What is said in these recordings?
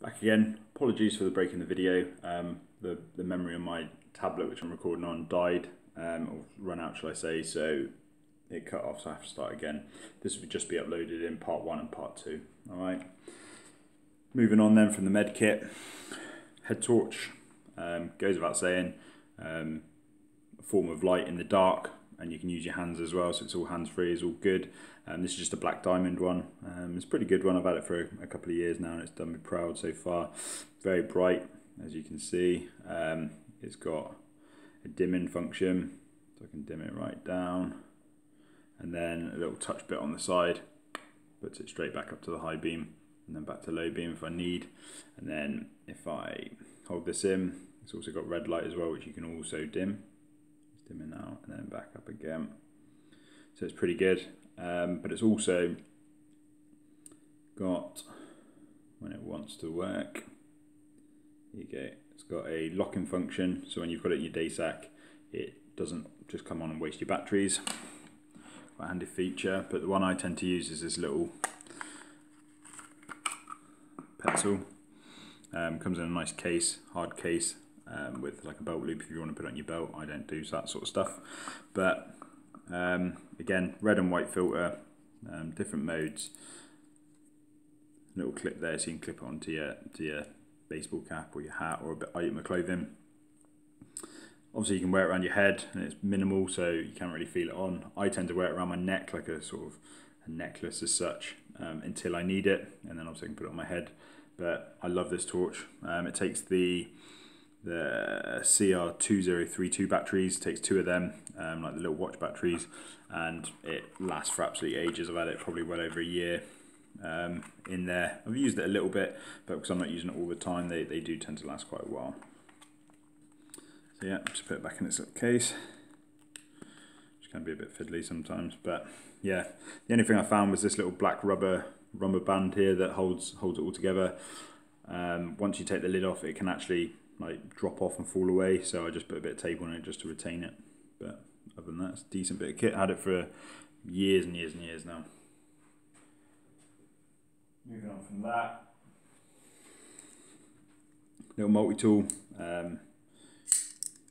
Back again. Apologies for the break in the video. The memory on my tablet, which I'm recording on, died, or run out, shall I say, so it cut off, so I have to start again. This would just be uploaded in part 1 and part 2. Alright. Moving on then from the med kit. Head torch. Goes without saying. A form of light in the dark, and you can use your hands as well, so it's all hands free, it's all good. This is just a black diamond one. It's a pretty good one. I've had it for a couple of years now and it's done me proud so far. Very bright, as you can see. It's got a dimming function, so I can dim it right down, and then a little touch bit on the side puts it straight back up to the high beam and then back to low beam if I need. And then if I hold this in, it's also got red light as well, which you can also dim. It's dimming out and then back up again, so it's pretty good. But it's also got, when it wants to work, here you go, it's got a locking function, so when you've got it in your day sack, it doesn't just come on and waste your batteries. Quite a handy feature, but the one I tend to use is this little pencil. Comes in a nice case, hard case, with like a belt loop if you want to put it on your belt. I don't do that sort of stuff, but again, red and white filter, different modes. Little clip there, so you can clip it onto your baseball cap or your hat or a bit item of clothing. Obviously, you can wear it around your head, and it's minimal, so you can't really feel it on. I tend to wear it around my neck, like a sort of a necklace as such, until I need it, and then obviously I can put it on my head. But I love this torch. It takes the CR2032 batteries, takes 2 of them, like the little watch batteries, and it lasts for absolutely ages. I've had it probably well over a year in there. I've used it a little bit, but because I'm not using it all the time, they do tend to last quite a while. So yeah, just put it back in its little case. Which can be a bit fiddly sometimes, but yeah, the only thing I found was this little black rubber band here that holds it all together. Once you take the lid off, it can actually like drop off and fall away, so I just put a bit of tape on it just to retain it. But other than that, it's a decent bit of kit. I had it for years and years and years now. Moving on from that, little multi-tool.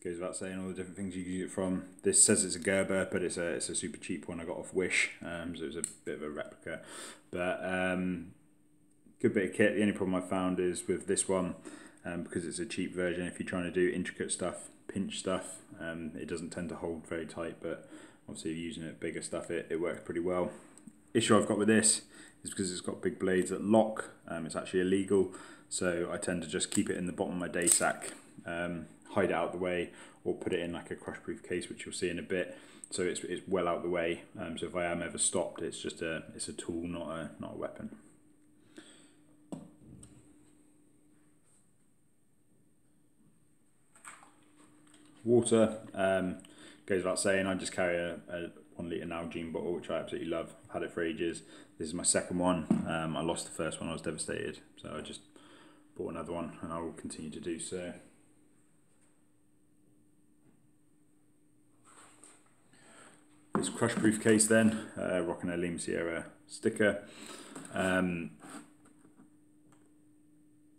Goes without saying all the different things you can use it from. This says it's a Gerber, but it's a super cheap one I got off Wish, so it was a bit of a replica. But good bit of kit. The only problem I found is with this one, because it's a cheap version, if you're trying to do intricate stuff, pinch stuff, it doesn't tend to hold very tight, but obviously if you're using it bigger stuff, it works pretty well. Issue I've got with this is because it's got big blades that lock, it's actually illegal, so I tend to just keep it in the bottom of my day sack, hide it out the way, or put it in like a crush proof case, which you'll see in a bit, so it's well out the way, so if I am ever stopped, it's just a tool, not a weapon. Water, goes without saying, I just carry a 1 litre Nalgene bottle, which I absolutely love. I've had it for ages. This is my second one. I lost the first one, I was devastated, so I just bought another one, and I will continue to do so. This crush proof case then, rocking a Lima Sierra sticker. I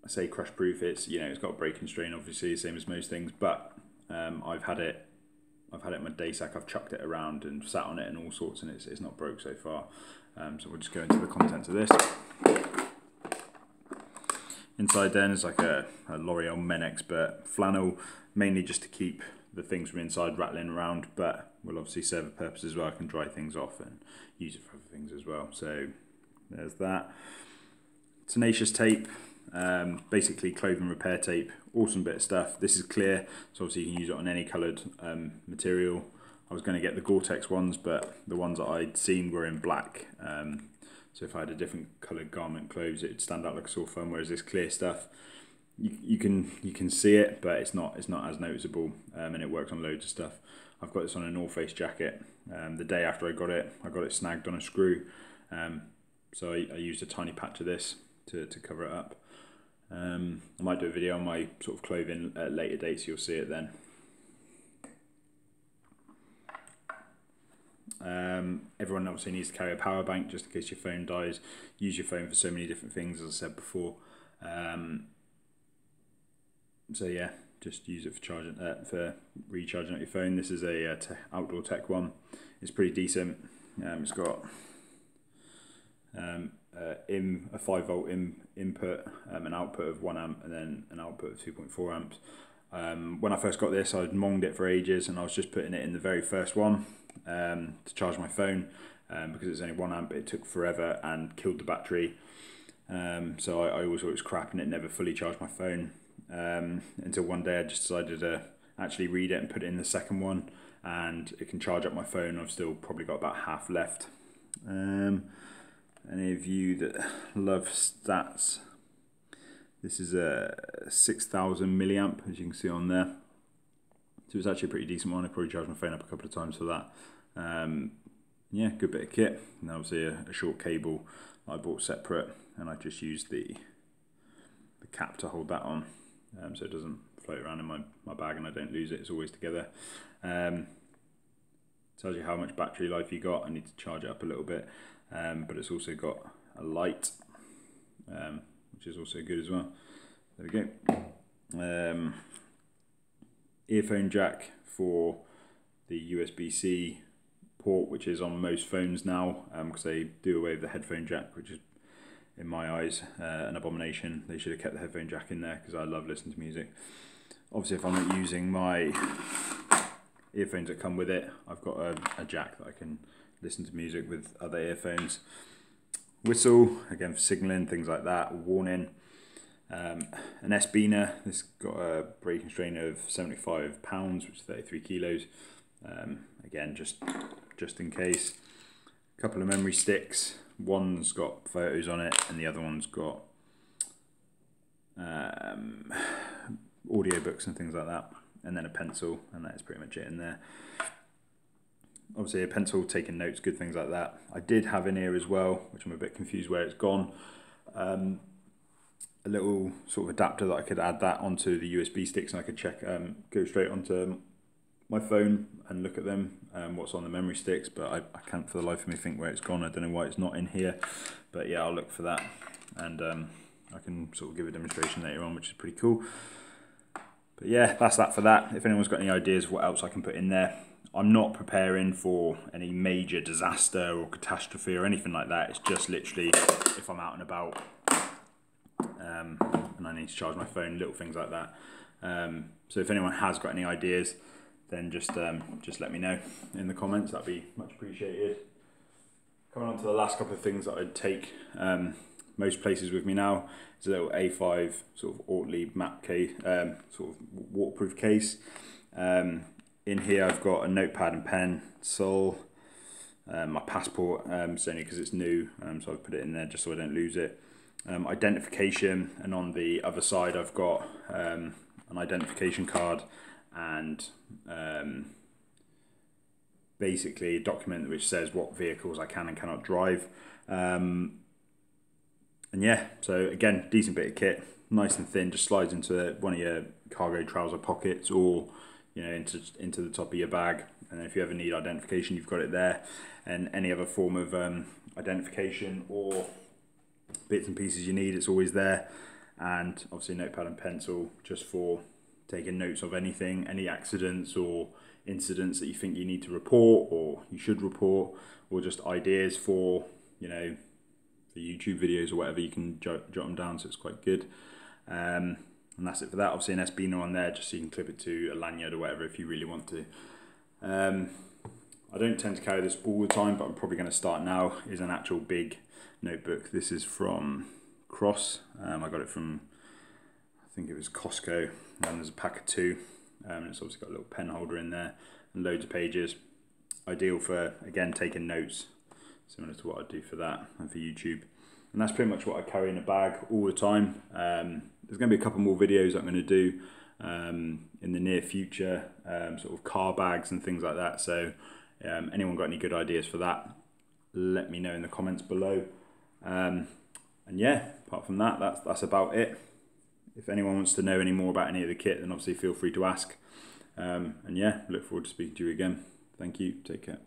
say crush proof, it's, you know, it's got a breaking strain, obviously, same as most things, but I've had it in my day sack, I've chucked it around and sat on it and all sorts, and it's not broke so far. So we'll just go into the contents of this. Inside then is like a L'Oreal Men Expert flannel, mainly just to keep the things from inside rattling around, but will obviously serve a purpose as well. I can dry things off and use it for other things as well. So there's that. Tenacious tape, basically clothing repair tape, awesome bit of stuff. This is clear, so obviously you can use it on any coloured material. I was going to get the Gore-Tex ones, but the ones that I'd seen were in black, so if I had a different coloured garment clothes, it'd stand out like a sore thumb, whereas this clear stuff, you can see it, but it's not as noticeable, and it works on loads of stuff. I've got this on a North Face jacket. The day after I got it snagged on a screw, so I used a tiny patch of this to cover it up. I might do a video on my sort of clothing at a later date, so you'll see it then. Everyone obviously needs to carry a power bank just in case your phone dies. Use your phone for so many different things, as I said before. So yeah, just use it for charging, for recharging up your phone. This is a outdoor tech one. It's pretty decent. It's got a 5-volt input, an output of 1 amp, and then an output of 2.4 amps. When I first got this, I'd monged it for ages, and I was just putting it in the very first one to charge my phone, because it's only 1 amp. It took forever and killed the battery. So I always thought it was crap, and it never fully charged my phone, until one day I just decided to actually read it and put it in the second one, and it can charge up my phone. I've still probably got about half left. Any of you that love stats, this is a 6,000 milliamp, as you can see on there. So it's actually a pretty decent one. I probably charged my phone up a couple of times for that. Yeah, good bit of kit. And obviously a short cable I bought separate, and I just used the cap to hold that on, so it doesn't float around in my bag and I don't lose it. It's always together. Tells you how much battery life you got. I need to charge it up a little bit, but it's also got a light, which is also good as well. There we go. Earphone jack for the USB-C port, which is on most phones now, because they do away with the headphone jack, which is, in my eyes, an abomination. They should have kept the headphone jack in there, because I love listening to music. Obviously, if I'm not using my earphones that come with it, I've got a jack that I can listen to music with other earphones. Whistle, again for signalling, things like that, warning. An S-Beaner, this got a breaking strain of 75 pounds, which is 33 kilos. Again, just in case. A couple of memory sticks. One's got photos on it, and the other one's got audiobooks and things like that. And then a pencil, and that's pretty much it in there. Obviously a pencil, taking notes, good things like that. I did have in here as well, which I'm a bit confused where it's gone, a little sort of adapter that I could add that onto the USB sticks, and I could check, go straight onto my phone and look at them, what's on the memory sticks, but I can't for the life of me think where it's gone. I don't know why it's not in here, but yeah, I'll look for that, and I can sort of give a demonstration later on, which is pretty cool. But yeah, that's that for that. If anyone's got any ideas of what else I can put in there, I'm not preparing for any major disaster or catastrophe or anything like that. It's just literally if I'm out and about, and I need to charge my phone, little things like that. So if anyone has got any ideas, then just let me know in the comments. That'd be much appreciated. Coming on to the last couple of things that I'd take most places with me now. It's a little A5 sort of Ortlieb map case, sort of waterproof case. In here I've got a notepad and pen, Sol, my passport, it's only because it's new, so I've put it in there just so I don't lose it. Identification, and on the other side I've got an identification card and basically a document which says what vehicles I can and cannot drive. And yeah, so again, decent bit of kit, nice and thin, just slides into one of your cargo trouser pockets, or into the top of your bag. And then if you ever need identification, you've got it there, and any other form of identification or bits and pieces you need, it's always there. And obviously notepad and pencil just for taking notes of anything, any accidents or incidents that you think you need to report or you should report, or just ideas for for YouTube videos or whatever. You can jot them down, so it's quite good. And that's it for that. Obviously an S-Beaner on there, just so you can clip it to a lanyard or whatever if you really want to. I don't tend to carry this all the time, but I'm probably going to start now. Is an actual big notebook. This is from Cross. I got it from, I think it was Costco, and there's a pack of 2. And it's obviously got a little pen holder in there and loads of pages. Ideal for, again, taking notes, similar to what I do for that and for YouTube. And that's pretty much what I carry in a bag all the time. There's going to be a couple more videos I'm going to do in the near future, sort of car bags and things like that. So anyone got any good ideas for that, let me know in the comments below. And yeah, apart from that, that's about it. If anyone wants to know any more about any of the kit, then obviously feel free to ask. And yeah, look forward to speaking to you again. Thank you. Take care.